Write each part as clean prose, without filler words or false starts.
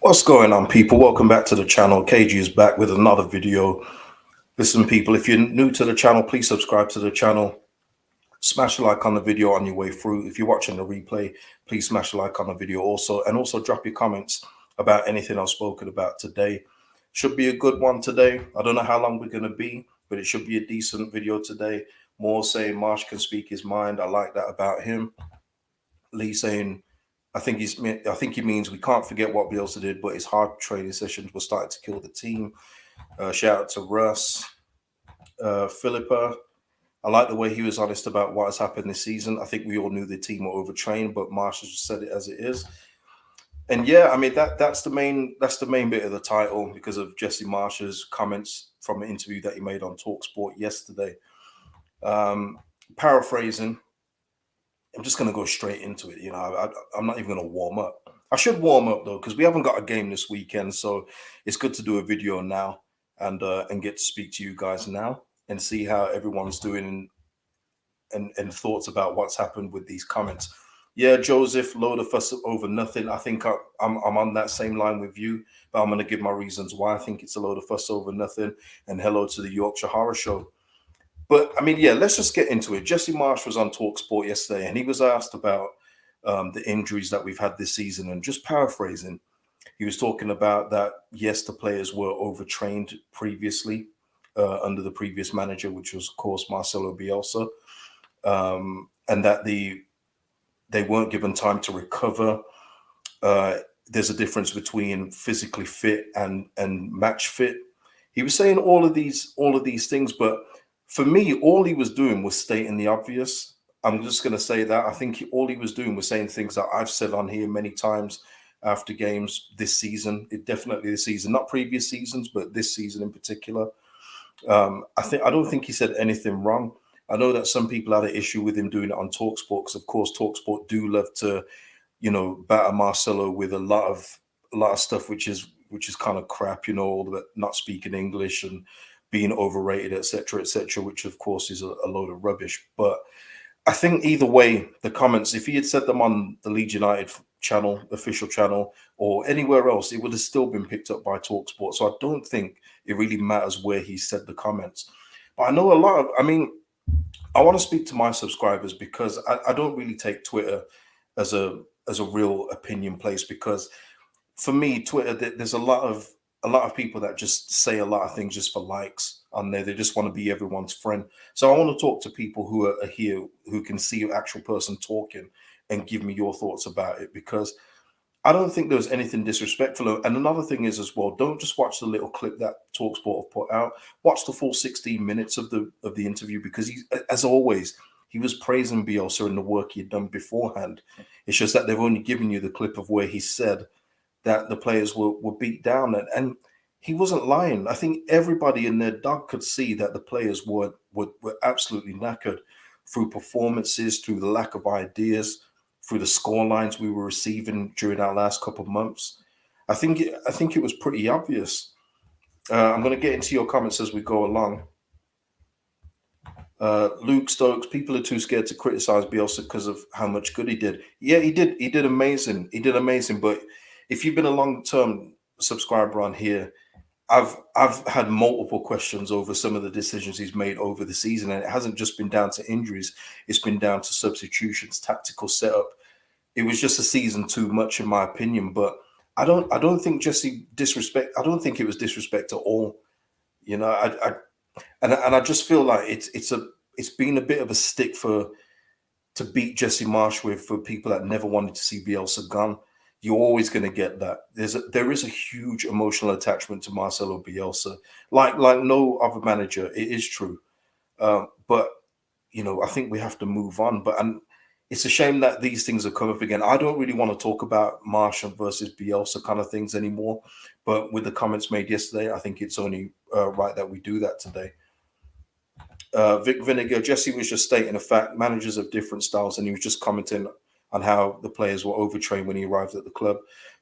What's going on, people? Welcome back to the channel. KG is back with another video. Listen, people, if you're new to the channel, please subscribe to the channel. Smash a like on the video on your way through. If you're watching the replay, please smash a like on the video also. And also drop your comments about anything I've spoken about today. Should be a good one today. I don't know how long we're going to be, but it should be a decent video today. More saying Marsch can speak his mind. I like that about him. Lee saying, I think he means we can't forget what Bielsa did, but his hard training sessions were starting to kill the team. Shout out to Russ. Philippa, I like the way he was honest about what has happened this season. I think we all knew the team were overtrained, but Marsh just said it as it is. And yeah, I mean that's the main bit of the title because of Jesse Marsh's comments from an interview that he made on Talksport yesterday. Paraphrasing, I'm just going to go straight into it. I'm not even going to warm up. I should warm up though, because we haven't got a game this weekend. So it's good to do a video now and get to speak to you guys now and see how everyone's doing and thoughts about what's happened with these comments. Yeah, Joseph, load of fuss over nothing. I think I'm on that same line with you, but I'm going to give my reasons why I think it's a load of fuss over nothing. And hello to the Yorkshire Horror Show. But I mean, yeah, let's just get into it. Jesse Marsch was on Talksport yesterday, and he was asked about the injuries that we've had this season. And just paraphrasing, he was talking about that, yes, the players were overtrained previously under the previous manager, which was, of course, Marcelo Bielsa, and that they weren't given time to recover. There's a difference between physically fit and match fit. He was saying all of these things, but for me, all he was doing was stating the obvious. I'm just going to say that. I think all he was doing was saying things that I've said on here many times after games this season. Definitely this season, not previous seasons, but this season in particular. I don't think he said anything wrong. I know that some people had an issue with him doing it on Talksport because, of course, Talksport do love to, batter Marcelo with a lot of stuff which is kind of crap. All the not speaking English and being overrated, etc., which of course is a load of rubbish. But I think either way, the comments, if he had said them on the Leeds United channel, official channel, or anywhere else, it would have still been picked up by Talksport. So I don't think it really matters where he said the comments. But I know I want to speak to my subscribers because I don't really take Twitter as a real opinion place, because for me, Twitter, there's a lot of people that just say a lot of things just for likes on there. They just want to be everyone's friend. So I want to talk to people who are here, who can see an actual person talking and give me your thoughts about it, because I don't think there's anything disrespectful. And another thing is as well, don't just watch the little clip that Talksport have put out. Watch the full 16 minutes of the interview, because he, as always, he was praising Bielsa and the work he had done beforehand. It's just that they've only given you the clip of where he said that the players were beat down, and he wasn't lying. I think everybody in their dog could see that the players were absolutely knackered through performances, through the lack of ideas, through the score lines we were receiving during our last couple of months. I think it was pretty obvious. I'm going to get into your comments as we go along. Luke Stokes, people are too scared to criticize Bielsa because of how much good he did. Yeah, he did amazing. He did amazing. But if you've been a long-term subscriber on here, I've had multiple questions over some of the decisions he's made over the season, and it hasn't just been down to injuries. It's been down to substitutions, tactical setup. It was just a season too much, in my opinion. But I don't think Jesse disrespect. I don't think it was disrespect at all. I just feel like it's been a bit of a stick to beat Jesse Marsch with, for people that never wanted to see Bielsa gone. You're always going to get that. There is a huge emotional attachment to Marcelo Bielsa, like no other manager. It is true, but I think we have to move on. And it's a shame that these things have come up again. I don't really want to talk about Marsch versus Bielsa kind of things anymore. But with the comments made yesterday, I think it's only right that we do that today. Vic Vinegar, Jesse was just stating a fact. Managers have different styles, and he was just commenting on how the players were overtrained when he arrived at the club.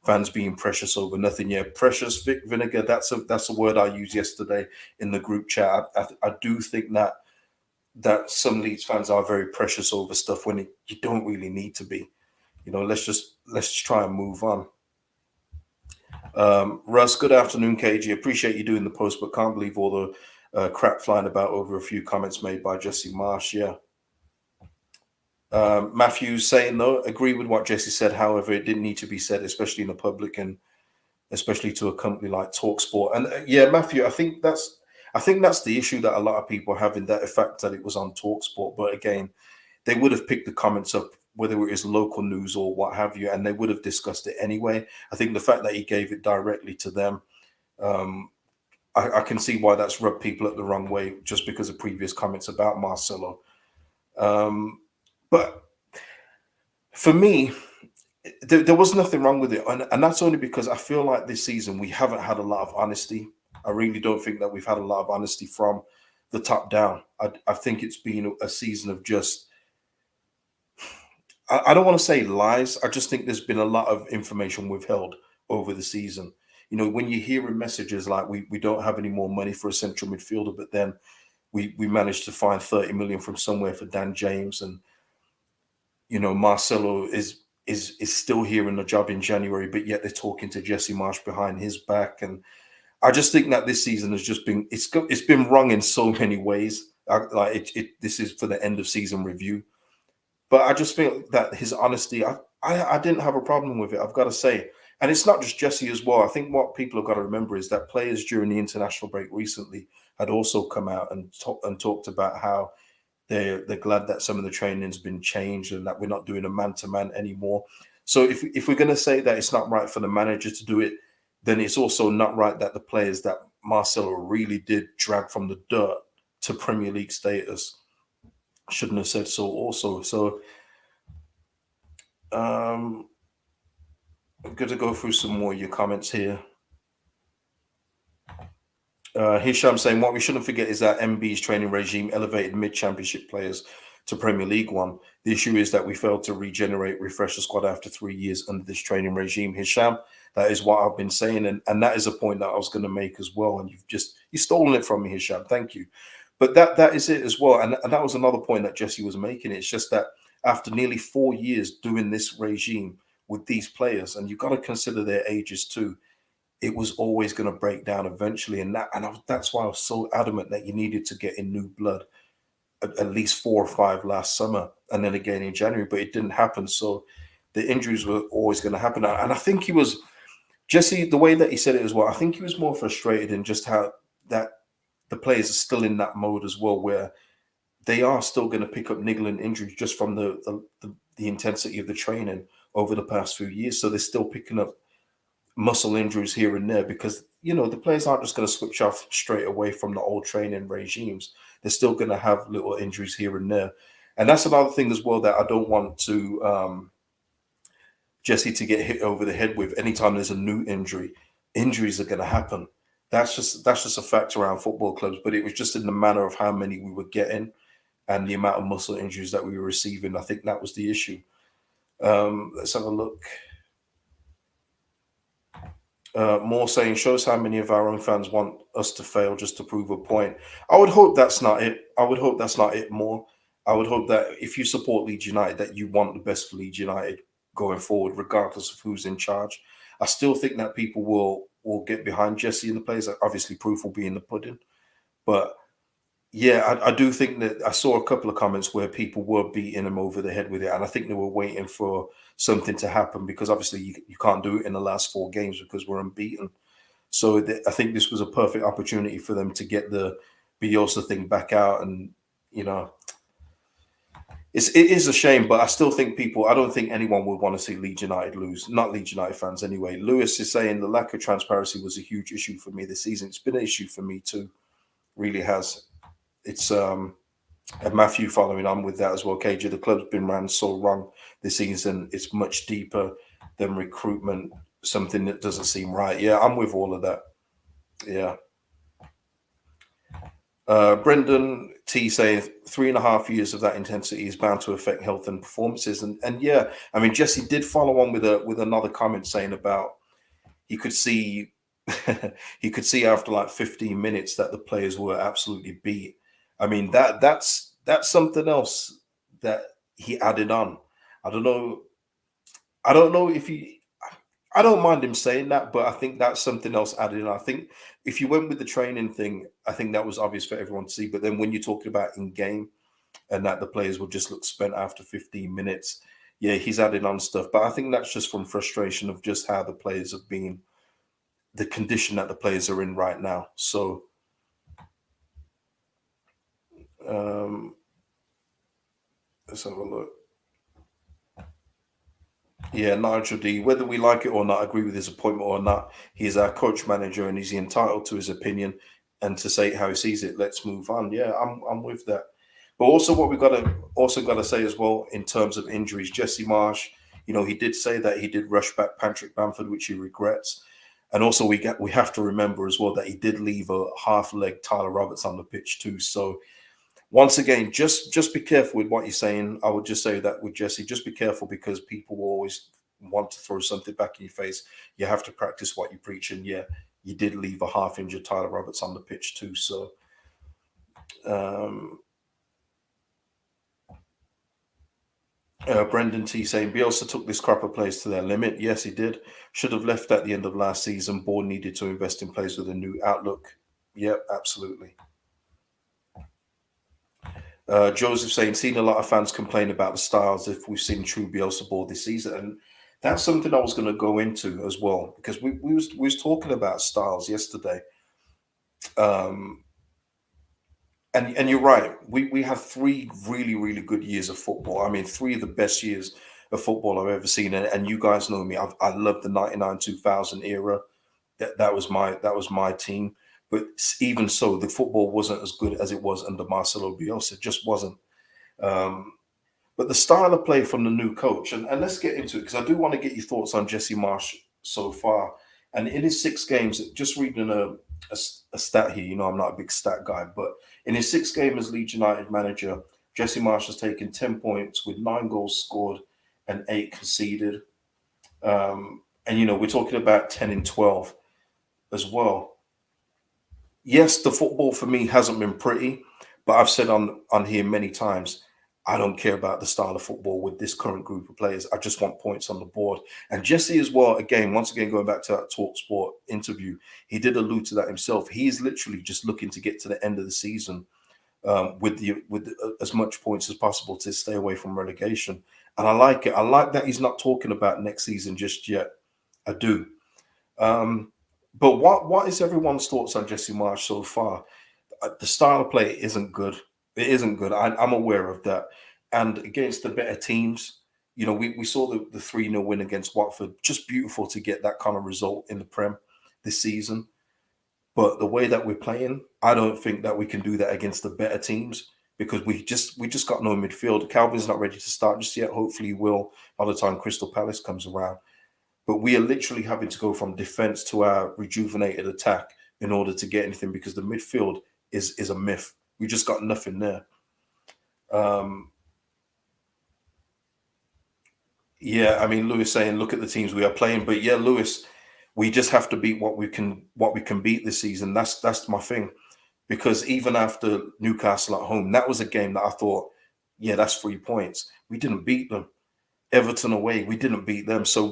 Fans being precious over nothing. Yeah, precious, Vic Vinegar. That's a word I used yesterday in the group chat. I do think that some Leeds fans are very precious over stuff when you don't really need to be. Let's try and move on. Russ, good afternoon, KG. Appreciate you doing the post, but can't believe all the crap flying about over a few comments made by Jesse Marsch. Yeah. Matthews saying, though, agree with what Jesse said. However, it didn't need to be said, especially in the public and especially to a company like Talksport. And yeah, Matthew, I think that's the issue that a lot of people have in that effect that it was on Talksport. But again, they would have picked the comments up, whether it is local news or what have you, and they would have discussed it anyway. I think the fact that he gave it directly to them, um, I can see why that's rubbed people up the wrong way just because of previous comments about Marcelo. Um, but for me, there was nothing wrong with it, and that's only because I feel like this season we haven't had a lot of honesty. I really don't think that we've had a lot of honesty from the top down. I think it's been a season of just I don't want to say lies. I just think there's been a lot of information withheld over the season. You know, when you're hearing messages like we don't have any more money for a central midfielder, but then we managed to find 30 million from somewhere for Dan James, and you know Marcelo is still here in the job in January, but yet they're talking to Jesse Marsch behind his back, and I just think that this season has just been it's been wrong in so many ways. This is for the end of season review, but I just feel that his honesty, I didn't have a problem with it. I've got to say, and it's not just Jesse as well. I think what people have got to remember is that players during the international break recently had also come out and talked about how they're glad that some of the training's been changed and that we're not doing a man to man anymore. So if we're going to say that it's not right for the manager to do it, then it's also not right that the players that Marcelo really did drag from the dirt to Premier League status shouldn't have said so also. So I'm going to go through some more of your comments here. Hisham saying what we shouldn't forget is that MB's training regime elevated mid-championship players to Premier League one. The issue is that we failed to regenerate, refresh the squad after 3 years under this training regime. Hisham, that is what I've been saying, and that is a point that I was going to make as well. And you've stolen it from me, Hisham. Thank you. But that is it as well. And that was another point that Jesse was making. It's just that after nearly 4 years doing this regime with these players, and you've got to consider their ages too, it was always going to break down eventually. That's why I was so adamant that you needed to get in new blood at least 4 or 5 last summer and then again in January, but it didn't happen. So the injuries were always going to happen. And I think he was, Jesse, the way that he said it as well, I think he was more frustrated in just how that the players are still in that mode as well, where they are still going to pick up niggling injuries just from the intensity of the training over the past few years. So they're still picking up muscle injuries here and there because you know the players aren't just going to switch off straight away from the old training regimes. They're still going to have little injuries here and there, and that's another thing as well that I don't want to Jesse to get hit over the head with. Anytime there's a new injury, injuries are going to happen. That's just a fact around football clubs. But it was just in the manner of how many we were getting and the amount of muscle injuries that we were receiving. I think that was the issue. Let's have a look. More saying shows how many of our own fans want us to fail just to prove a point. I would hope that's not it. I would hope that's not it more. I would hope that if you support Leeds United, that you want the best for Leeds United going forward, regardless of who's in charge. I still think that people will get behind Jesse and the players. Obviously, proof will be in the pudding. But yeah, I do think that I saw a couple of comments where people were beating him over the head with it, and I think they were waiting for something to happen because obviously you can't do it in the last 4 games because we're unbeaten. So I think this was a perfect opportunity for them to get the Bielsa thing back out, and you know, it is a shame, but I still think I don't think anyone would want to see Leeds United lose. Not Leeds United fans anyway. Lewis is saying the lack of transparency was a huge issue for me this season. It's been an issue for me too, really has. It's and Matthew following on with that as well. KJ, the club's been ran so wrong this season. It's much deeper than recruitment, something that doesn't seem right. Yeah, I'm with all of that. Yeah. Brendan T saying 3.5 years of that intensity is bound to affect health and performances. And yeah, I mean Jesse did follow on with another comment saying about he could see he could see after like 15 minutes that the players were absolutely beat. I mean that's something else that he added on. I don't know. I don't know if he. I don't mind him saying that, but I think that's something else added in. I think if you went with the training thing, I think that was obvious for everyone to see. But then when you're talking about in game and that the players will just look spent after 15 minutes, yeah, he's added on stuff. But I think that's just from frustration of just how the players have been, the condition that the players are in right now. So um, let's have a look. Yeah, Nigel D. Whether we like it or not, agree with his appointment or not, he is our coach manager and he's entitled to his opinion and to say how he sees it. Let's move on. Yeah, I'm with that. But also, what we got to say as well in terms of injuries, Jesse Marsch, he did say that he did rush back Patrick Bamford, which he regrets. And also, we have to remember as well that he did leave a half leg Tyler Roberts on the pitch too. So once again, just be careful with what you're saying. I would just say that with Jesse, just be careful because people will always want to throw something back in your face. You have to practice what you preach, and yeah, you did leave a half injured Tyler Roberts on the pitch too. So, um, Brendan T saying Bielsa took this crop of players to their limit. Yes, he did. Should have left at the end of last season. Board needed to invest in players with a new outlook. Yep, absolutely. Joseph saying, seen a lot of fans complain about the styles if we've seen true Bielsa board this season. And that's something I was going to go into as well, because we was talking about styles yesterday. Um, and you're right. We have three really, really good years of football. I mean, three of the best years of football I've ever seen. And you guys know me. I love the 99 2000 era. That was my team. But even so, the football wasn't as good as it was under Marcelo Bielsa. It just wasn't. Um, But the style of play from the new coach, and let's get into it because I do want to get your thoughts on Jesse Marsch so far. And in his 6 games, just reading a stat here, I'm not a big stat guy, but in his 6 games as Leeds United manager, Jesse Marsch has taken 10 points with 9 goals scored and 8 conceded. And we're talking about 10 in 12 as well. Yes, the football for me hasn't been pretty, but I've said on here many times, I don't care about the style of football with this current group of players. I just want points on the board. And Jesse as well, once again, going back to that Talksport interview, he did allude to that himself. He's literally just looking to get to the end of the season with as much points as possible to stay away from relegation. And I like it. I like that he's not talking about next season just yet. I do. Um, but what is everyone's thoughts on Jesse Marsch so far? The style of play isn't good. It isn't good. I'm aware of that. And against the better teams, we saw the 3-0 win against Watford. Just beautiful to get that kind of result in the Prem this season. But the way that we're playing, I don't think that we can do that against the better teams because we just got no midfield. Calvin's not ready to start just yet. Hopefully he will by the time Crystal Palace comes around. But we are literally having to go from defense to our rejuvenated attack in order to get anything because the midfield is a myth. We just got nothing there. Um, yeah, I mean, Lewis saying, look at the teams we are playing, but yeah, Lewis, we just have to beat what we can beat this season. That's my thing, because even after Newcastle at home, that was a game that I thought, yeah, that's 3 points. We didn't beat them. Everton away, we didn't beat them. So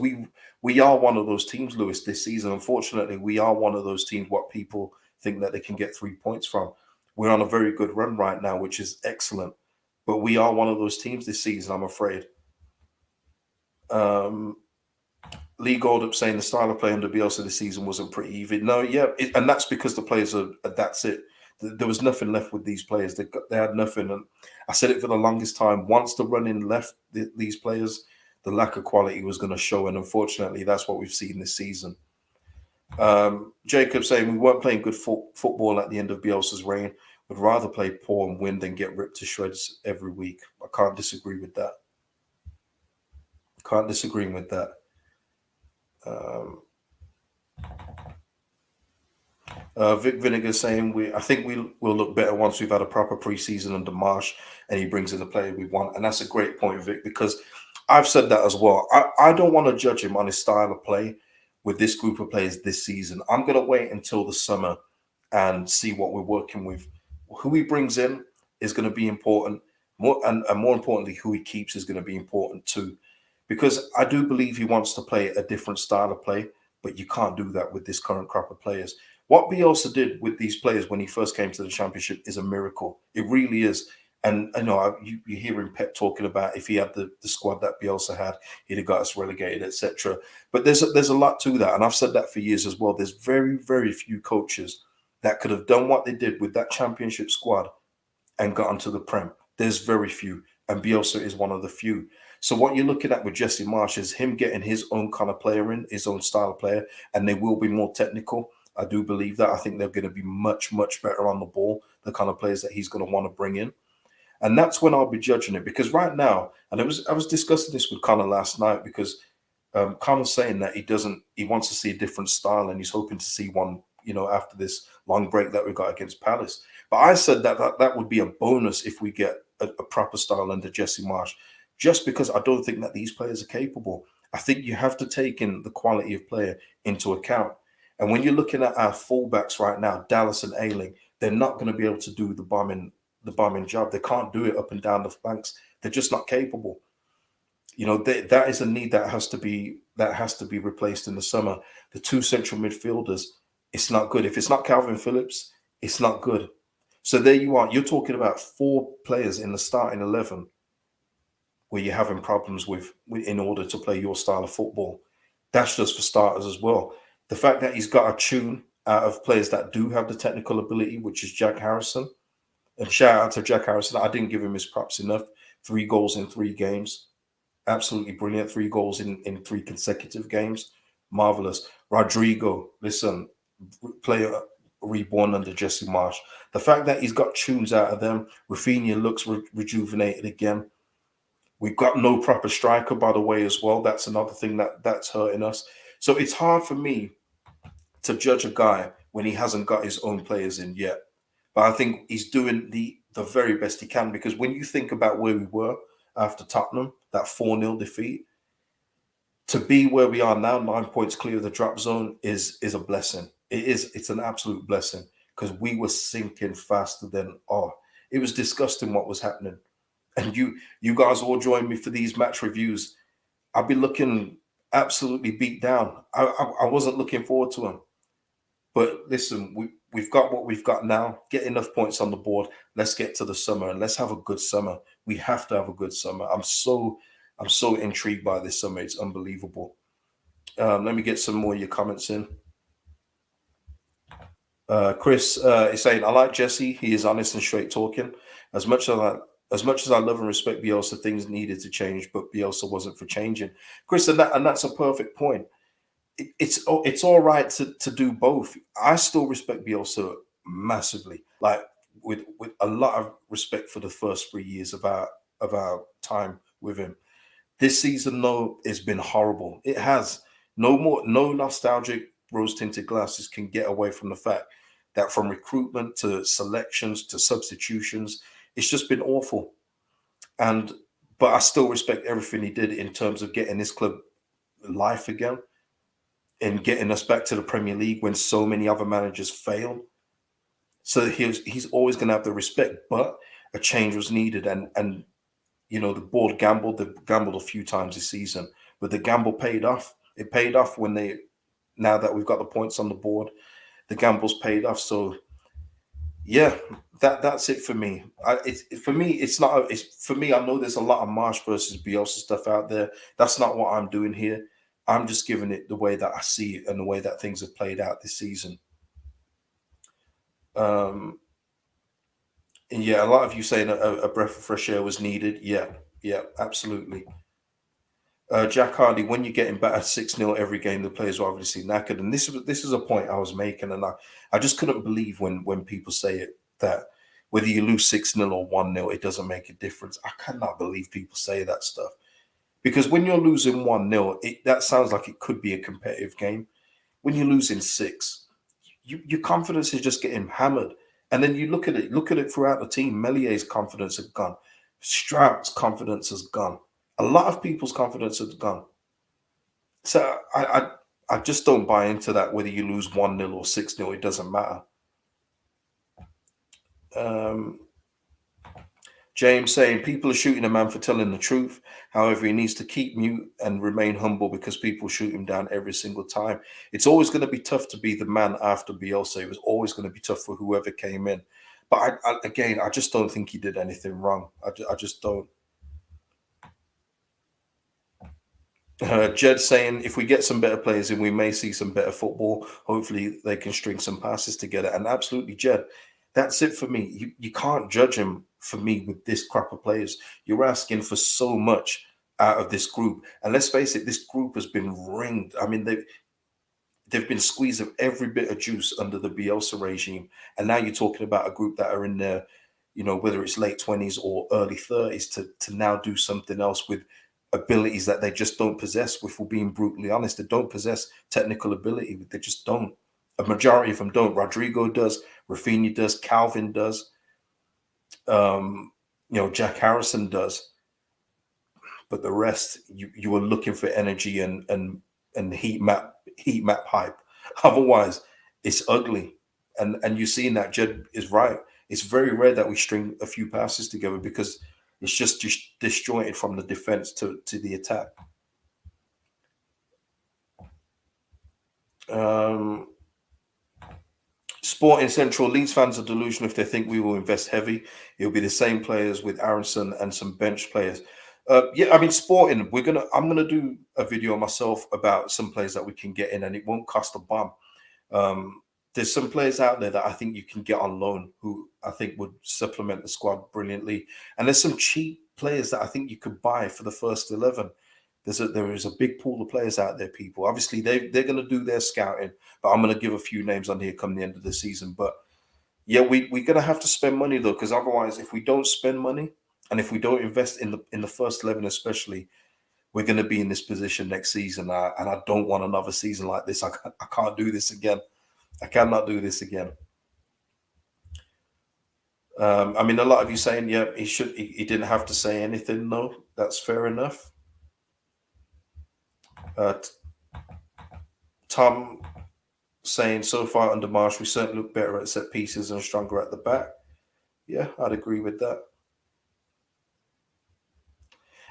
we are one of those teams, Lewis, this season. Unfortunately, we are one of those teams what people think that they can get 3 points from. We're on a very good run right now, which is excellent. But we are one of those teams this season, I'm afraid. Um, Lee Goldup saying the style of play under Bielsa this season wasn't pretty even. No, yeah, and that's because the players are. That's it. There was nothing left with these players. They had nothing, and I said it for the longest time. Once the running left these players, the lack of quality was going to show, and unfortunately, that's what we've seen this season. Jacob saying we weren't playing good football at the end of Bielsa's reign. Would rather play poor and win than get ripped to shreds every week. I can't disagree with that. Can't disagree with that. Um, Vic Vinegar saying I think we will look better once we've had a proper preseason under Marsch and he brings in the player we want. And that's a great point, Vic, because I've said that as well. I don't want to judge him on his style of play with this group of players this season. I'm going to wait until the summer and see what we're working with. Who he brings in is going to be important. More importantly, who he keeps is going to be important too. because I do believe he wants to play a different style of play, but you can't do that with this current crop of players. What Bielsa did with these players when he first came to the championship is a miracle. It really is. And I know you hear him Pep talking about if he had the squad that Bielsa had, he'd have got us relegated, etc. But there's a lot to that, and I've said that for years as well. There's very few coaches that could have done what they did with that championship squad and got onto the Prem. There's very few, and Bielsa is one of the few. So what you're looking at with Jesse Marsch is him getting his own kind of player in, his own style of player, and they will be more technical. I do believe that. I think they're going to be much better on the ball, the kind of players that he's going to want to bring in. And that's when I'll be judging it. Because right now, and I was discussing this with Connor last night, because Connor's saying that he wants to see a different style, and he's hoping to see one, after this long break that we got against Palace. But I said that would be a bonus if we get a proper style under Jesse Marsch, just because I don't think that these players are capable. I think you have to take in the quality of player into account. And when you're looking at our fullbacks right now, Dallas and Ayling, they're not going to be able to do the bombing job. They can't do it up and down the flanks. They're just not capable. That is a need that has to be replaced in the summer. The two central midfielders, it's not good. If it's not Calvin Phillips, it's not good. So there you are. You're talking about 4 players in the starting 11 where you're having problems with in order to play your style of football. That's just for starters as well. The fact that he's got a tune out of players that do have the technical ability, which is Jack Harrison. And shout out to Jack Harrison. I didn't give him his props enough. 3 goals in 3 games. Absolutely brilliant. 3 goals in 3 consecutive games. Marvelous. Rodrigo, listen, player reborn under Jesse Marsch. The fact that he's got tunes out of them. Rafinha looks rejuvenated again. We've got no proper striker, by the way, as well. That's another thing that's hurting us. So it's hard for me to judge a guy when he hasn't got his own players in yet. But I think he's doing the very best he can, because when you think about where we were after Tottenham, that 4-0 defeat, to be where we are now, 9 points clear of the drop zone, is a blessing. It's an absolute blessing, because we were sinking faster than it was disgusting what was happening. And you guys all join me for these match reviews. I'll be looking absolutely beat down. I wasn't looking forward to them. But listen, we've got what we've got now. Get enough points on the board. Let's get to the summer and let's have a good summer. We have to have a good summer. I'm so intrigued by this summer. It's unbelievable. Let me get some more of your comments in. Chris is saying, I like Jesse. He is honest and straight talking. As much as I love and respect Bielsa, things needed to change, but Bielsa wasn't for changing. Chris, and that's a perfect point. It's all right to do both. I still respect Bielsa massively, like with a lot of respect for the first 3 years of our time with him. This season, though, it's been horrible. It has. No nostalgic rose-tinted glasses can get away from the fact that from recruitment to selections to substitutions, it's just been awful. But I still respect everything he did in terms of getting this club life again and getting us back to the Premier League when so many other managers failed. So he's always going to have the respect, but a change was needed. And the board gambled. They gambled a few times this season, but the gamble paid off. It paid off now that we've got the points on the board, the gamble's paid off. So yeah, that's it for me. For me. I know there's a lot of Marsch versus Bielsa stuff out there. That's not what I'm doing here. I'm just giving it the way that I see it and the way that things have played out this season. And yeah, a lot of you saying a breath of fresh air was needed. Yeah, absolutely. Jack Hardy, when you're getting battered 6-0 every game, the players are obviously knackered. And this is a point I was making, and I just couldn't believe when people say it, that whether you lose 6-0 or 1-0, it doesn't make a difference. I cannot believe people say that stuff. Because when you're losing 1-0, that sounds like it could be a competitive game. When you're losing 6, your confidence is just getting hammered. And then you look at it throughout the team. Melier's confidence has gone. Strout's confidence has gone. A lot of people's confidence has gone. So I just don't buy into that. Whether you lose 1-0 or 6-0, it doesn't matter. James saying people are shooting a man for telling the truth. However, he needs to keep mute and remain humble because people shoot him down every single time. It's always going to be tough to be the man after Bielsa. It was always going to be tough for whoever came in. But again, I just don't think he did anything wrong. I just don't. Jed saying if we get some better players in, we may see some better football. Hopefully, they can string some passes together. And absolutely, Jed, that's it for me. You can't judge him for me with this crop of players. You're asking for so much out of this group. And let's face it, this group has been ringed. I mean, they've been squeezed of every bit of juice under the Bielsa regime. And now you're talking about a group that are in their, whether it's late 20s or early 30s to now do something else with abilities that they just don't possess. If we're being brutally honest, they don't possess technical ability. They just don't. A majority of them don't. Rodrigo does, Rafinha does, Calvin does, Jack Harrison does. But the rest, you are looking for energy and heat map hype. Otherwise, it's ugly. And you're seeing that Jed is right. It's very rare that we string a few passes together because it's just disjointed from the defense to the attack. Sporting Central, Leeds fans are delusional if they think we will invest heavy. It'll be the same players with Aronson and some bench players. Yeah, I mean, Sporting, I'm gonna do a video myself about some players that we can get in, and it won't cost a bomb. There's some players out there that I think you can get on loan who I think would supplement the squad brilliantly. And there's some cheap players that I think you could buy for the first 11. There is a big pool of players out there, people. Obviously, they're going to do their scouting, but I'm going to give a few names on here come the end of the season. But yeah, we're going to have to spend money though, because otherwise, if we don't spend money and if we don't invest in the first 11, especially, we're going to be in this position next season. And I don't want another season like this. I can't do this again. I cannot do this again. I mean, a lot of you saying, yeah, he didn't have to say anything. No, that's fair enough. Uh, Tom saying, so far under Marsch, we certainly look better at set pieces and stronger at the back. Yeah, I'd agree with that.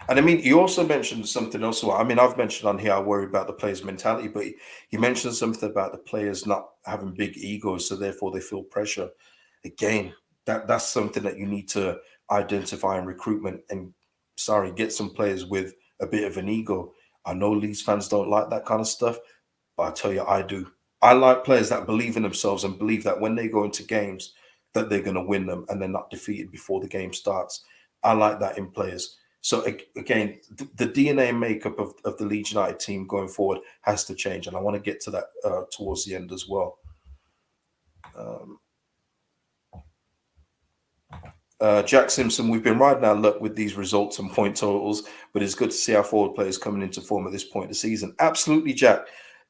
And I mean, you also mentioned something else. I mean, I've mentioned on here, I worry about the players' mentality, but he mentioned something about the players not having big egos, so therefore they feel pressure. Again, that's something that you need to identify in recruitment and, get some players with a bit of an ego. I know Leeds fans don't like that kind of stuff, but I tell you, I do. I like players that believe in themselves and believe that when they go into games, that they're going to win them and they're not defeated before the game starts. I like that in players. So again, the DNA makeup of the Leeds United team going forward has to change, and I want to get to that towards the end as well. Jack Simpson, we've been riding our luck with these results and point totals, but it's good to see our forward players coming into form at this point of the season. Absolutely, Jack.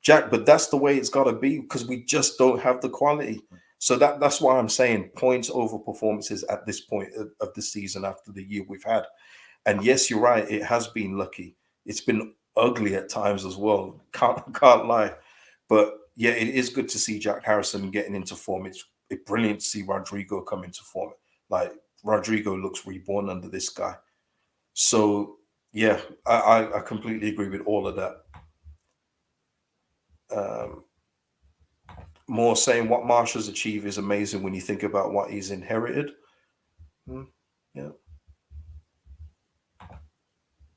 But that's the way it's got to be because we just don't have the quality. So that's why I'm saying points over performances at this point of the season after the year we've had. And yes, you're right. It has been lucky. It's been ugly at times as well. Can't lie. But yeah, it is good to see Jack Harrison getting into form. It's brilliant to see Rodrigo come into form. Like Rodrigo looks reborn under this guy. So yeah, I completely agree with all of that. More saying what Marsch has achieved is amazing when you think about what he's inherited. Yeah.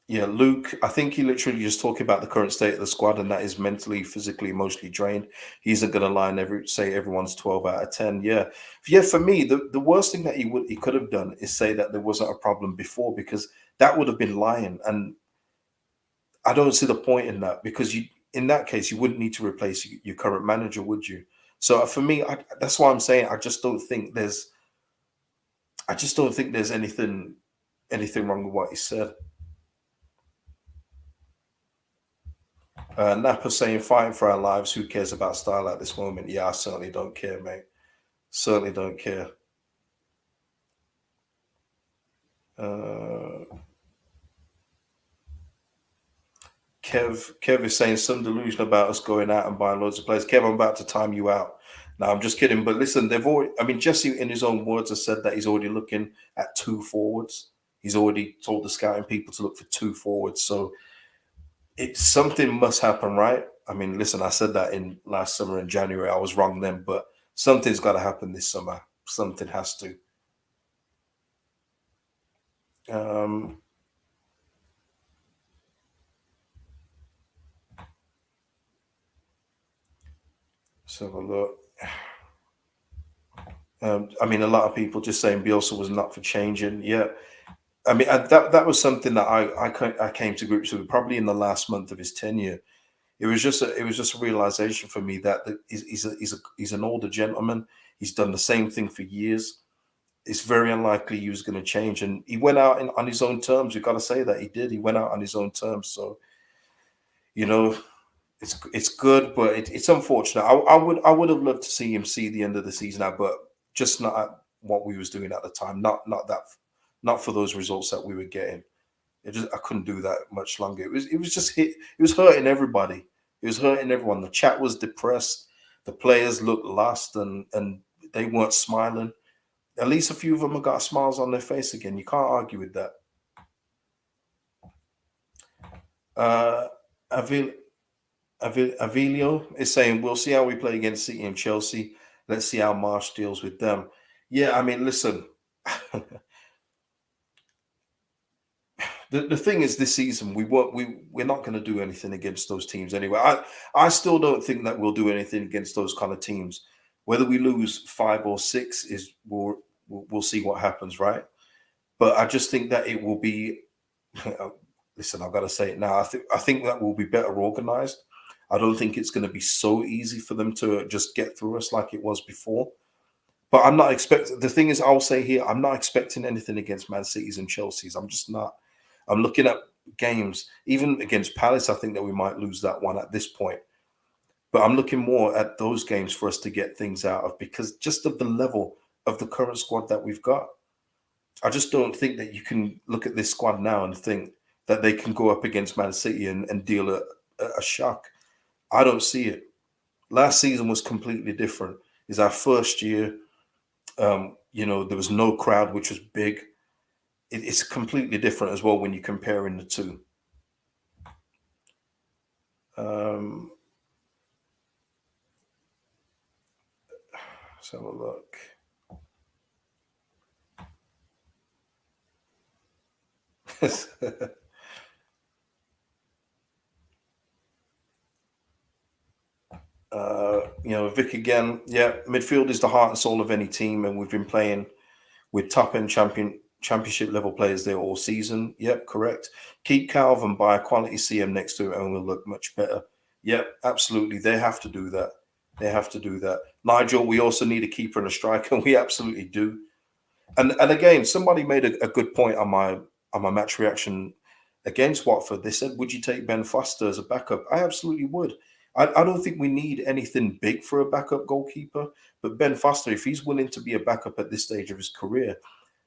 Yeah, Luke, I think he literally just talking about the current state of the squad and that is mentally, physically, emotionally drained. He isn't going to say everyone's 12 out of 10. Yeah. Yeah, for me, the worst thing that he could have done is say that there wasn't a problem before because that would have been lying. And I don't see the point in that because in that case, you wouldn't need to replace your current manager, would you? So for me, that's why I'm saying I just don't think there's anything wrong with what he said. Napa saying, fighting for our lives. Who cares about style at this moment? Yeah, I certainly don't care, mate. Certainly don't care. Kev is saying some delusion about us going out and buying loads of players. Kev, I'm about to time you out. No, I'm just kidding. But listen, they've already. I mean, Jesse, in his own words, has said that he's already looking at two forwards. He's already told the scouting people to look for two forwards. So it's something must happen, right? I mean, listen, I said that in last summer in January. I was wrong then, but something's got to happen this summer. Something has to. Um, let's have a look. I mean, a lot of people just saying Bielsa was not for changing. Yeah, I mean, that was something that I came to grips with probably in the last month of his tenure. It was just a realization for me that he's an older gentleman. He's done the same thing for years. It's very unlikely he was going to change, and he went out on his own terms. We've got to say that he did. He went out on his own terms. So you know, it's good, but it's unfortunate. I would have loved to see him see the end of the season out, but just not at what we was doing at the time. Not for those results that we were getting. I couldn't do that much longer. It was just hit. It was hurting everybody. It was hurting everyone. The chat was depressed. The players looked lost and they weren't smiling. At least a few of them have got smiles on their face again. You can't argue with that. Uh, Avil, Avilio is saying we'll see how we play against City and Chelsea. Let's see how Marsch deals with them. Yeah, I mean, listen. The thing is, this season we're not going to do anything against those teams anyway. I still don't think that we'll do anything against those kind of teams. Whether we lose 5 or 6 is we'll see what happens, right? But I just think that it will be. Listen, I've got to say it now. I think that will be better organized. I don't think it's going to be so easy for them to just get through us like it was before. But I'm not expecting. The thing is, I'll say here, I'm not expecting anything against Man Cities and Chelsea's. I'm just not. I'm looking at games, even against Palace. I think that we might lose that one at this point. But I'm looking more at those games for us to get things out of because just of the level of the current squad that we've got. I just don't think that you can look at this squad now and think that they can go up against Man City and deal a shock. I don't see it. Last season was completely different. It's our first year. There was no crowd, which was big. It's completely different as well when you're comparing the two. Um, let's have a look. Vic again. Yeah, midfield is the heart and soul of any team, and we've been playing with top end championship level players there all season. Yep, correct. Keep Calvin, buy a quality CM next to it, and we'll look much better. Yep, absolutely. They have to do that. They have to do that. Nigel, we also need a keeper and a striker, and we absolutely do. And again, somebody made a good point on my match reaction against Watford. They said, "Would you take Ben Foster as a backup?" I absolutely would. I don't think we need anything big for a backup goalkeeper, but Ben Foster, if he's willing to be a backup at this stage of his career,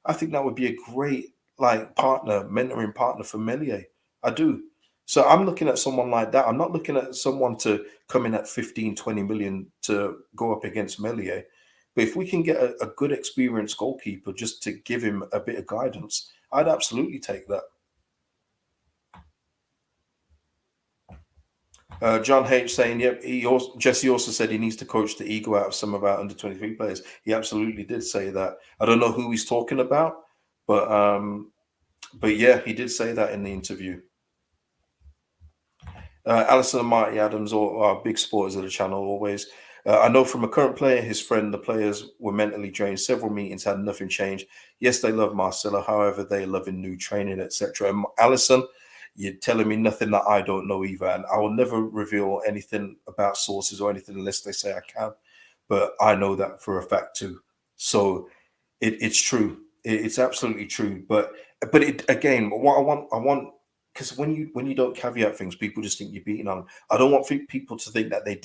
I think that would be a great mentoring partner for Melier. I do. So I'm looking at someone like that. I'm not looking at someone to come in at 15, 20 million to go up against Melier. But if we can get a good experienced goalkeeper just to give him a bit of guidance, I'd absolutely take that. John H saying, "Yep." Jesse also said he needs to coach the ego out of some of our under 23 players. He absolutely did say that. I don't know who he's talking about, but yeah, he did say that in the interview. Alison and Marty Adams are big supporters of the channel always. I know from a current player, his friend, the players were mentally drained. Several meetings had nothing changed. Yes, they love Marcelo. However, they love in new training, etc. Alison, you're telling me nothing that I don't know either. And I will never reveal anything about sources or anything unless they say I can. But I know that for a fact too. So it's true. It's absolutely true. But again, what I want because when you don't caveat things, people just think you're beating on them. I don't want people to think that they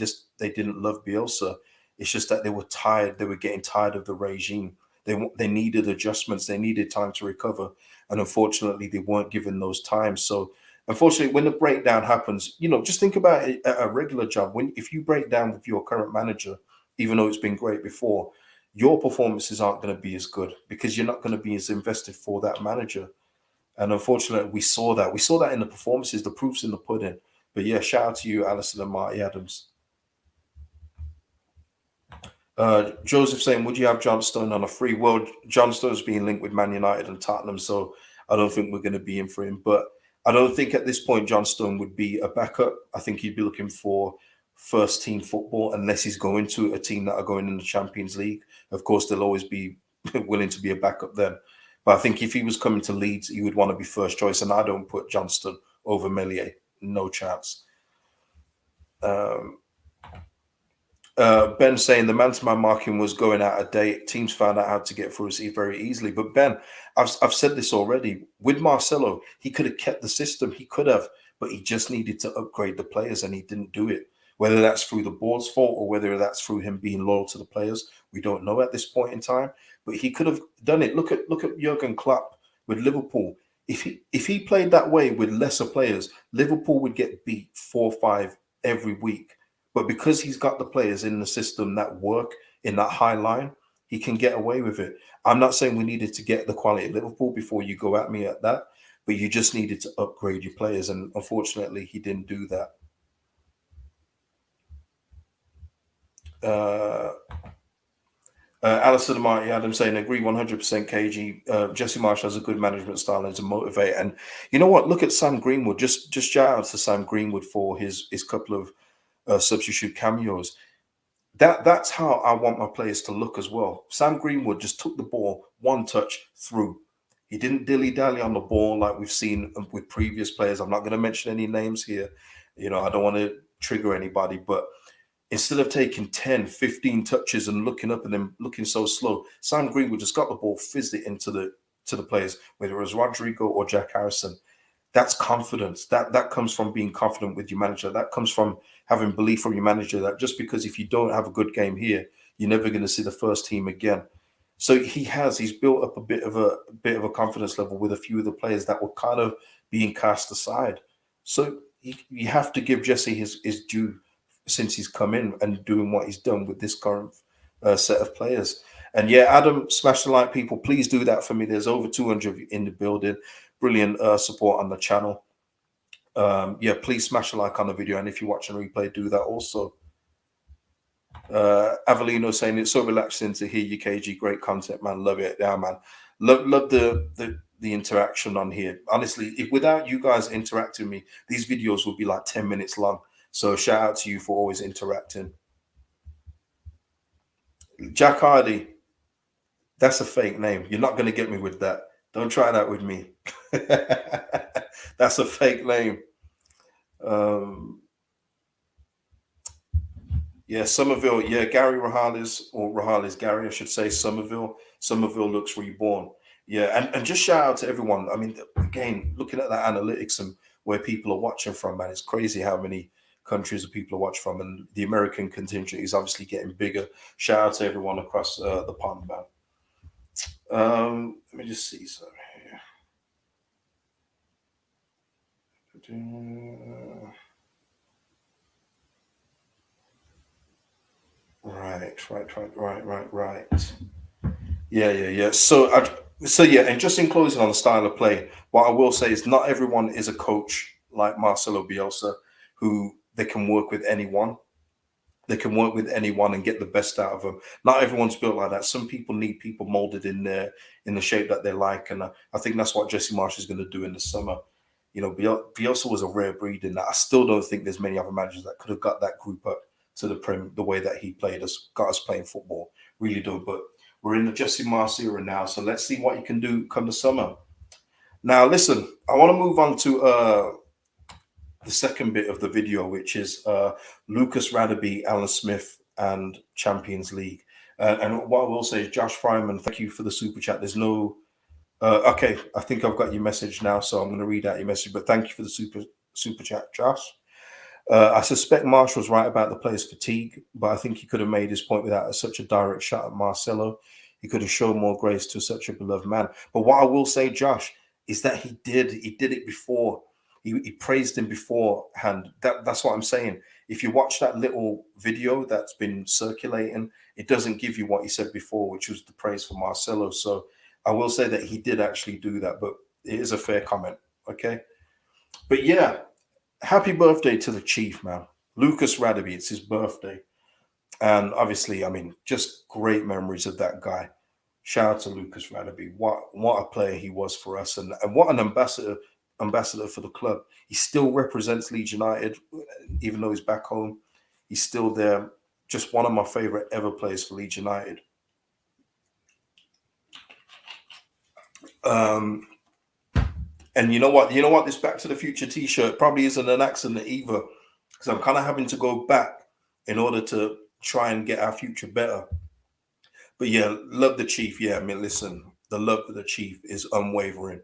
didn't love Bielsa. It's just that they were tired. They were getting tired of the regime. They needed adjustments. They needed time to recover, and unfortunately, they weren't given those times. So, unfortunately, when the breakdown happens, just think about it at a regular job. If you break down with your current manager even though it's been great before, your performances aren't going to be as good because you're not going to be as invested for that manager. And unfortunately, we saw that. We saw that in the performances. The proof's in the pudding. But yeah, shout out to you, Alison and Marty Adams. Joseph saying, would you have John Stone on a free? Well, John Stone's being linked with Man United and Tottenham, so I don't think we're going to be in for him. But I don't think at this point John Stone would be a backup. I think he'd be looking for first team football unless he's going to a team that are going in the Champions League. Of course, they'll always be willing to be a backup then. But I think if he was coming to Leeds, he would want to be first choice. And I don't put Johnston over Melier. No chance. Ben saying the man-to-man marking was going out of date. Teams found out how to get through us very easily. But Ben, I've said this already. With Marcelo, he could have kept the system. He could have, but he just needed to upgrade the players, and he didn't do it. Whether that's through the board's fault or whether that's through him being loyal to the players, we don't know at this point in time. But he could have done it. Look at Jurgen Klopp with Liverpool. If he played that way with lesser players, Liverpool would get beat 4-5 every week. But because he's got the players in the system that work in that high line, he can get away with it. I'm not saying we needed to get the quality of Liverpool before you go at me at that, but you just needed to upgrade your players. And unfortunately, he didn't do that. Alison Marty Adams saying, agree 100% KG. Jesse Marsch has a good management style and to motivate. And you know what? Look at Sam Greenwood. Just shout out to Sam Greenwood for his couple of substitute cameos. That's how I want my players to look as well. Sam Greenwood just took the ball, one touch through. He didn't dilly-dally on the ball like we've seen with previous players. I'm not going to mention any names here. You know, I don't want to trigger anybody, but instead of taking 10, 15 touches and looking up and then looking so slow, Sam Greenwood just got the ball, fizzed it into the players, whether it was Rodrigo or Jack Harrison. That's confidence. That comes from being confident with your manager. That comes from having belief from your manager that just because if you don't have a good game here, you're never going to see the first team again. So he's built up a bit of a confidence level with a few of the players that were kind of being cast aside. So you have to give Jesse his due since he's come in and doing what he's done with this current set of players. And yeah, Adam, smash the like, people. Please do that for me. There's over 200 in the building. Brilliant support on the channel. Yeah, please smash a like on the video. And if you're watching replay, do that also. Avelino saying it's so relaxing to hear you, KG. Great content, man. Love it. Yeah, man. Love the interaction on here. Honestly, if without you guys interacting with me, these videos will be like 10 minutes long. So shout out to you for always interacting. Jack Hardy, that's a fake name. You're not going to get me with that. Don't try that with me. That's a fake name. Yeah, Somerville. Yeah, Gary Rahales, or Rahales Gary, I should say. Somerville looks reborn. Yeah, and just shout out to everyone. I mean, again, looking at that analytics and where people are watching from, man, it's crazy how many countries people are watching from, and the American contingent is obviously getting bigger. Shout out to everyone across the pond, man. Let me just see something here. Right. Yeah. So yeah, and just in closing on the style of play, what I will say is not everyone is a coach like Marcelo Bielsa, who they can work with anyone. They can work with anyone and get the best out of them. Not everyone's built like that. Some people need people molded in the shape that they like, and I think that's what Jesse Marsch is going to do in the summer. You know, Bielsa was a rare breed in that. I still don't think there's many other managers that could have got that group up to the Prem the way that he got us playing football. Really do. But we're in the Jesse Marsch era now, so let's see what you can do come the summer. Now, listen, I want to move on to the second bit of the video, which is Lucas Radebe, Alan Smith, and Champions League. And what I will say is, Josh Fryman, thank you for the super chat. There's no, okay, I think I've got your message now, so I'm going to read out your message. But thank you for the super chat, Josh. I suspect Marsch was right about the players' fatigue, but I think he could have made his point without such a direct shot at Marcelo. He could have shown more grace to such a beloved man. But what I will say, Josh, is that he did it before. He praised him beforehand. That's what I'm saying. if you watch that little video that's been circulating, it doesn't give you what he said before, which was the praise for Marcelo. So I will say that he did actually do that, but it is a fair comment. Okay. But yeah, happy birthday to the Chief, man. Lucas Radebe, it's his birthday. And obviously, I mean, just great memories of that guy. Shout out to Lucas Radebe. What a player he was for us, and what an ambassador for the club. He still represents Leeds United, even though he's back home. He's still there. Just one of my favorite ever players for Leeds United. And you know what? You know what? This Back to the Future T-shirt probably isn't an accident either, because I'm kind of having to go back in order to try and get our future better. But yeah, love the Chief. Yeah, I mean, listen, the love for the Chief is unwavering.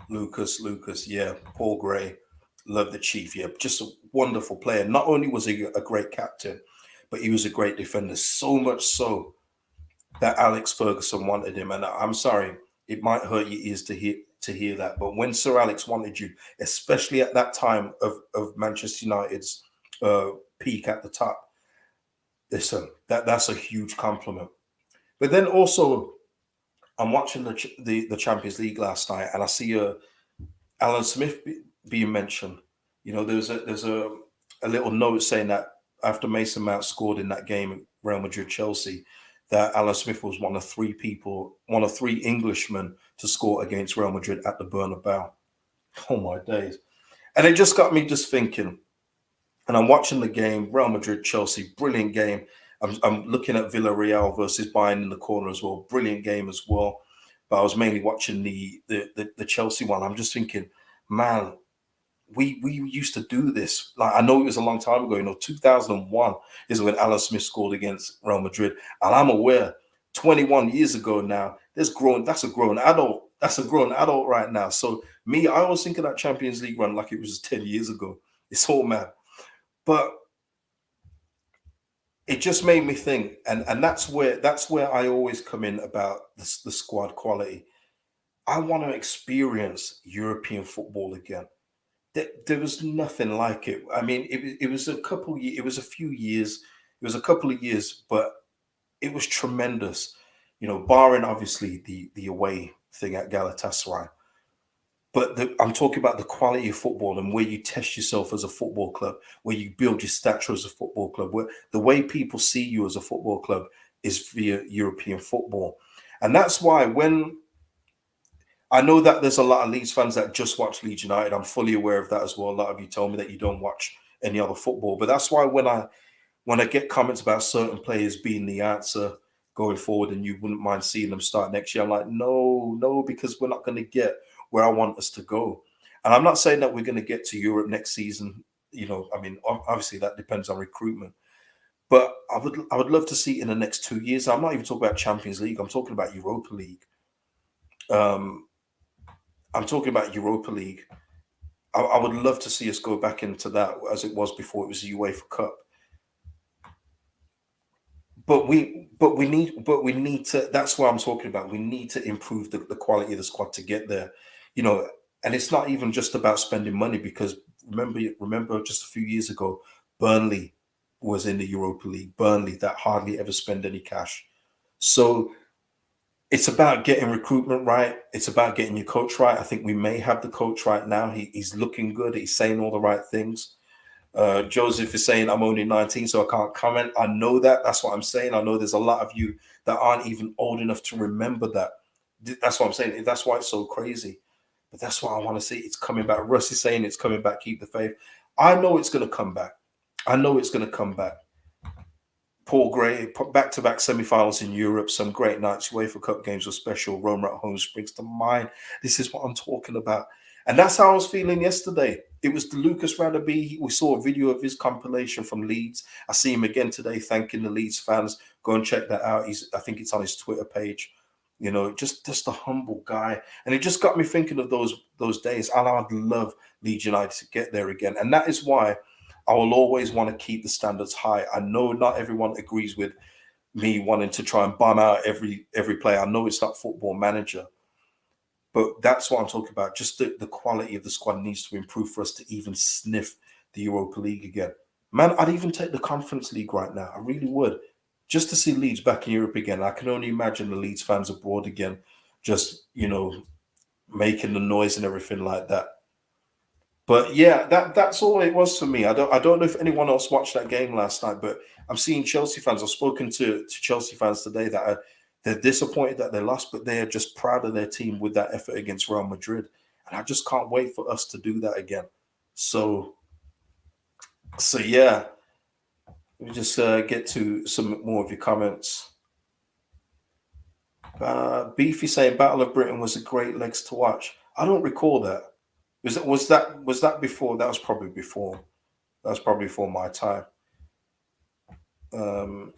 Lucas, yeah, Paul Gray, love the Chief. Yeah, just a wonderful player. Not only was he a great captain, but he was a great defender. So much so that Alex Ferguson wanted him. And I'm sorry, it might hurt your ears to hear that. But when Sir Alex wanted you, especially at that time of Manchester United's peak at the top, listen, that's a huge compliment. But then also, I'm watching the Champions League last night, and I see Alan Smith being mentioned. You know, there's a little note saying that after Mason Mount scored in that game at Real Madrid Chelsea, that Alan Smith was one of three Englishmen to score against Real Madrid at the Bernabeu. Oh my days! And it just got me just thinking. And I'm watching the game, Real Madrid Chelsea, brilliant game. I'm looking at Villarreal versus Bayern in the corner as well, brilliant game as well. But I was mainly watching the Chelsea one. I'm just thinking, man, we used to do this. Like, I know it was a long time ago. You know, 2001 is when Alan Smith scored against Real Madrid, and I'm aware 21 years ago now. That's a grown adult. That's a grown adult right now. So me, I was thinking that Champions League run like it was 10 years ago. It's all mad. But it just made me think, and that's where I always come in about the squad quality. I want to experience European football again. There was nothing like it. I mean, it was it was a few years, it was a couple of years, but it was tremendous. You know, barring obviously the away thing at Galatasaray. But I'm talking about the quality of football and where you test yourself as a football club, where you build your stature as a football club, where the way people see you as a football club is via European football. And that's why when I know that there's a lot of Leeds fans that just watch Leeds United, I'm fully aware of that as well. A lot of you told me that you don't watch any other football. But that's why when I get comments about certain players being the answer going forward and you wouldn't mind seeing them start next year, I'm like, no, because we're not going to get where I want us to go. And I'm not saying that we're going to get to Europe next season. You know, I mean, obviously that depends on recruitment. But I would love to see in the next 2 years. I'm not even talking about Champions League. I'm talking about Europa League. I'm talking about Europa League. I would love to see us go back into that as it was before it was the UEFA Cup. But we need to. That's what I'm talking about. We need to improve the quality of the squad to get there. You know, and it's not even just about spending money, because remember just a few years ago, Burnley was in the Europa League. Burnley that hardly ever spend any cash. So it's about getting recruitment right. It's about getting your coach right. I think we may have the coach right now. He's looking good. He's saying all the right things. Joseph is saying I'm only 19, so I can't comment. I know that. That's what I'm saying. I know there's a lot of you that aren't even old enough to remember that. That's what I'm saying. That's why it's so crazy. But that's why I want to see it's coming back. Russ is saying it's coming back. Keep the faith. I know it's going to come back. I know it's going to come back. Paul Gray, back-to-back semi-finals in Europe, some great nights. UEFA Cup games were special. Roma at home springs to mind. This is what I'm talking about. And that's how I was feeling yesterday. It was the Lucas Radebe. We saw a video of his compilation from Leeds. I see him again today thanking the Leeds fans. Go and check that out. I think it's on his Twitter page. You know, just a humble guy. And it just got me thinking of those days. And I'd love Leeds United to get there again. And that is why I will always want to keep the standards high. I know not everyone agrees with me wanting to try and bomb out every player. I know it's not Football Manager, but that's what I'm talking about. Just the quality of the squad needs to improve for us to even sniff the Europa League again. Man, I'd even take the Conference League right now. I really would. Just to see Leeds back in Europe again. I can only imagine the Leeds fans abroad again, just, making the noise and everything like that. But yeah, that's all it was for me. I don't know if anyone else watched that game last night, but I'm seeing Chelsea fans. I've spoken to Chelsea fans today that they're disappointed that they lost, but they are just proud of their team with that effort against Real Madrid. And I just can't wait for us to do that again. So yeah, let me just get to some more of your comments. Beefy saying Battle of Britain was a great legs to watch. I don't recall that. Was that before? That was probably before. That was probably before my time. Um,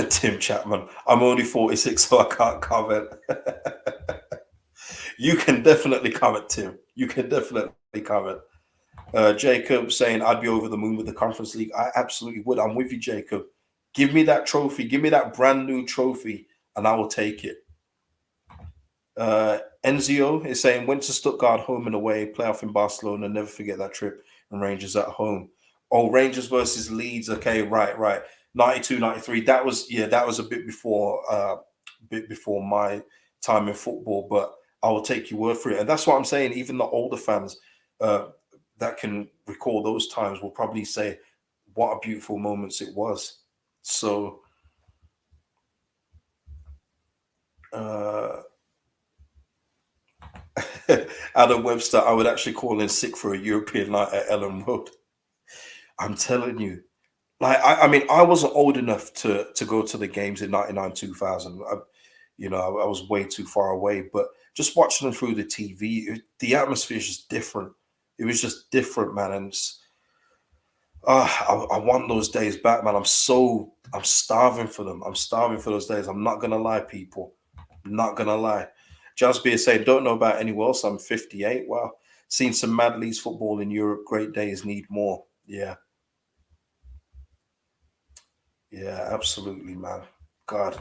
Tim Chapman. I'm only 46, so I can't comment. You can definitely comment, Tim. You can definitely comment. Jacob saying I'd be over the moon with the Conference League. I absolutely would. I'm with you, Jacob. Give me that trophy. Give me that brand new trophy, and I will take it. Enzio is saying went to Stuttgart home and away, playoff in Barcelona. Never forget that trip. And Rangers at home. Oh, Rangers versus Leeds. Okay, right. 92, 93. That was a bit before my time in football, but I will take your word for it. And that's what I'm saying. Even the older fans that can recall those times will probably say what a beautiful moments it was. So Adam Webster, I would actually call in sick for a European night at Ellen Road. I'm telling you. Like I mean, I wasn't old enough to go to the games in 99, 2000. I was way too far away, but just watching them through the TV, the atmosphere is just different. It was just different, man. And I want those days back, man. I'm starving for them. I'm starving for those days. I'm not gonna lie, people. I'm not gonna lie. Just be saying, don't know about anyone else. I'm 58. Wow, seen some mad leagues football in Europe. Great days, need more. Yeah, absolutely, man. God.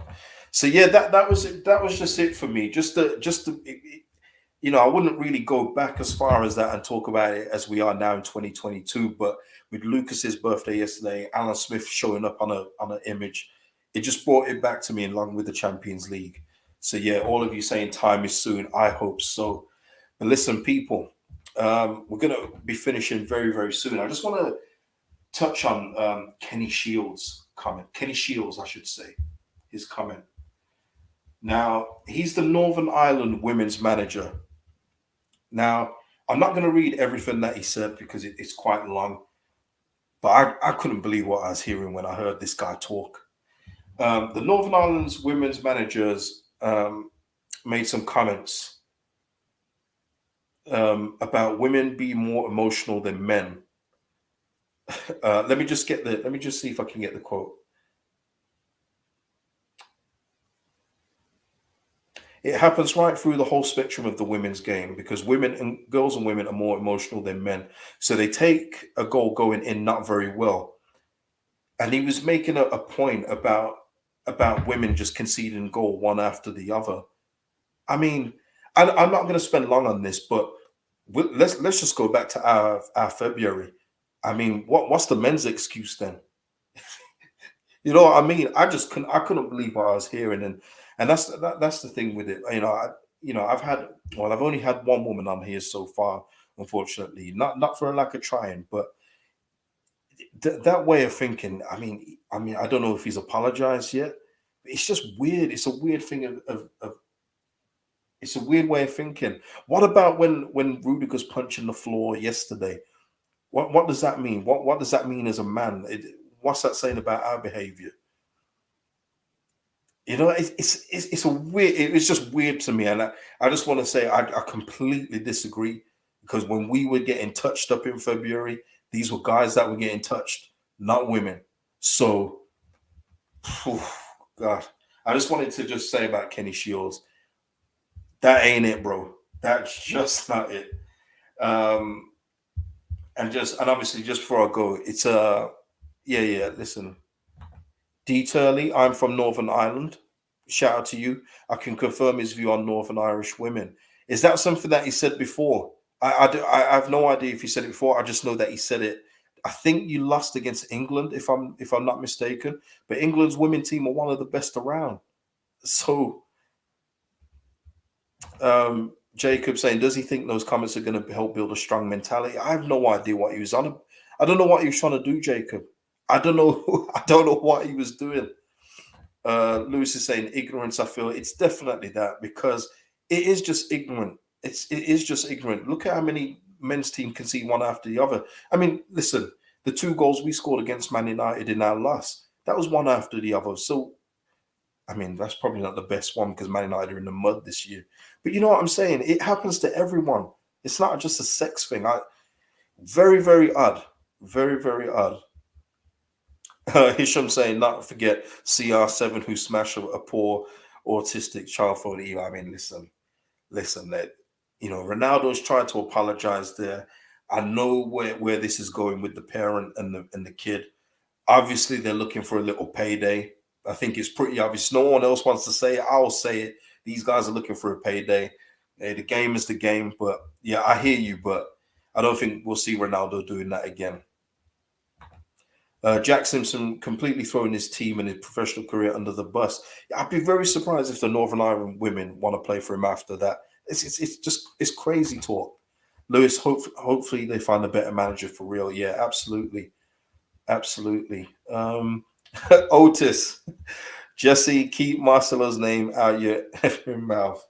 So yeah, that was it. That was just it for me. I wouldn't really go back as far as that and talk about it as we are now in 2022. But with Lucas's birthday yesterday, Alan Smith showing up on an image, it just brought it back to me along with the Champions League. So yeah, all of you saying time is soon. I hope so. But listen, people, we're gonna be finishing very, very soon. I just want to touch on Kenny Shiels' comment. Kenny Shiels, I should say, his comment. Now, he's the Northern Ireland women's manager. Now, I'm not going to read everything that he said because it's quite long, but I couldn't believe what I was hearing when I heard this guy talk. The Northern Ireland's women's managers made some comments about women being more emotional than men. Let me just see if I can get the quote. It happens right through the whole spectrum of the women's game because girls and women are more emotional than men. So they take a goal going in not very well. And he was making a point about women just conceding goal one after the other. I mean, I'm not going to spend long on this, but let's just go back to our February. I mean, what's the men's excuse then? You know what I mean? I couldn't believe what I was hearing, and that's the thing with it. I've only had one woman on here so far, unfortunately. Not for a lack of trying, but that way of thinking. I mean, I don't know if he's apologized yet. It's just weird. It's a weird thing of it's a weird way of thinking. What about when Rudiger's punching the floor yesterday? What does that mean? What does that mean as a man? What's that saying about our behavior? It's a weird. It's just weird to me, and I just want to say I completely disagree because when we were getting touched up in February, these were guys that were getting touched, not women. So, phew, God, I just wanted to just say about Kenny Shields, that ain't it, bro. That's just not it. Um, and obviously, just before I go, it's yeah. Listen, D Turley, I'm from Northern Ireland. Shout out to you. I can confirm his view on Northern Irish women. Is that something that he said before? I have no idea if he said it before. I just know that he said it. I think you lost against England, if I'm not mistaken. But England's women team are one of the best around. So Jacob saying, does he think those comments are going to help build a strong mentality? I have no idea what he was on. I don't know what he was trying to do, Jacob. I don't know. I don't know what he was doing. Lewis is saying ignorance. I feel it's definitely that, because it is just ignorant. It is just ignorant. Look at how many men's team can see one after the other. I mean, listen, the 2 goals we scored against Man United in our loss, that was one after the other. So I mean, that's probably not the best one because Man United are in the mud this year. But you know what I'm saying? It happens to everyone. It's not just a sex thing. Very, very odd. Very, very odd. Hisham saying, not forget CR7 who smashed a poor autistic child for the. I mean, listen, that Ronaldo's tried to apologize there. I know where this is going with the parent and the kid. Obviously, they're looking for a little payday. I think it's pretty obvious. No one else wants to say it. I'll say it. These guys are looking for a payday. Hey, the game is the game. But yeah, I hear you. But I don't think we'll see Ronaldo doing that again. Jack Simpson completely throwing his team and his professional career under the bus. I'd be very surprised if the Northern Ireland women want to play for him after that. It's crazy talk. Lewis, hopefully they find a better manager for real. Yeah, absolutely. Absolutely. Otis, Jesse, keep Marcelo's name out your effing mouth.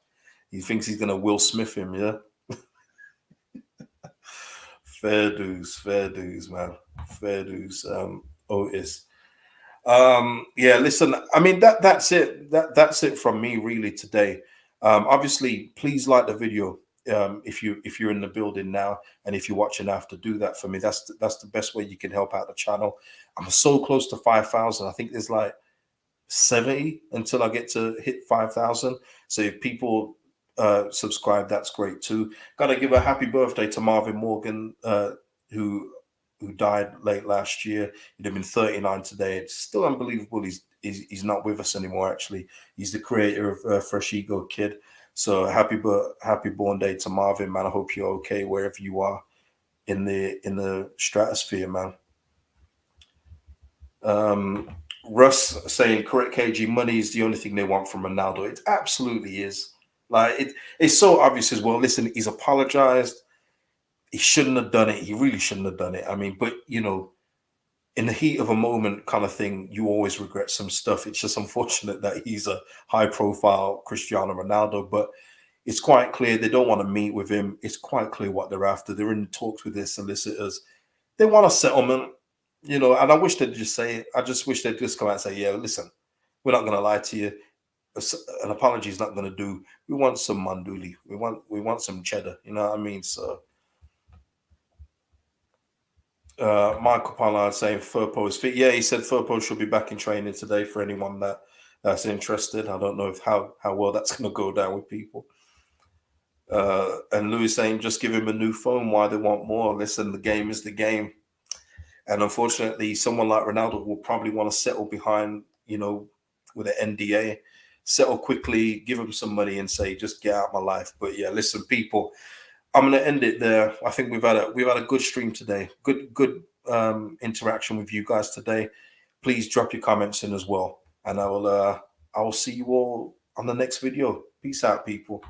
He thinks he's gonna Will Smith him, yeah. Fair dues, man. Fair dues. Otis. Yeah, listen, I mean that's it. That's it from me really today. Obviously, please like the video. If you're in the building now, and if you're watching after, do that for me. That's the best way you can help out the channel. I'm so close to 5,000. I think there's like 70 until I get to hit 5,000. So if people subscribe, that's great too. Got to give a happy birthday to Marvin Morgan, who died late last year. He'd have been 39 today. It's still unbelievable. He's not with us anymore. Actually, he's the creator of Fresh Ego Kid. So happy born day to Marvin, man. I hope you're okay wherever you are in the stratosphere, man. Russ saying, correct KG, money is the only thing they want from Ronaldo. It absolutely is. Like it's so obvious as well. Listen, he's apologized. He shouldn't have done it. He really shouldn't have done it. I mean, but in the heat of a moment kind of thing, you always regret some stuff. It's just unfortunate that he's a high profile Cristiano Ronaldo, but it's quite clear they don't want to meet with him. It's quite clear what they're after. They're in talks with their solicitors. They want a settlement, and I wish they'd just say it. I just wish they'd just come out and say, yeah, listen, we're not going to lie to you. An apology is not going to do. We want some manduli. We want some cheddar. You know what I mean? So Michael Pollard saying Furpo is fit. Yeah, he said Furpo should be back in training today for anyone that's interested. I don't know how well that's going to go down with people. And Louis saying just give him a new phone. Why they want more? Listen, the game is the game. And unfortunately, someone like Ronaldo will probably want to settle behind, with an NDA, settle quickly, give him some money and say, just get out of my life. But yeah, listen, people, I'm going to end it there. I think we've had a good stream today. Good interaction with you guys today. Please drop your comments in as well. And I will see you all on the next video. Peace out, people.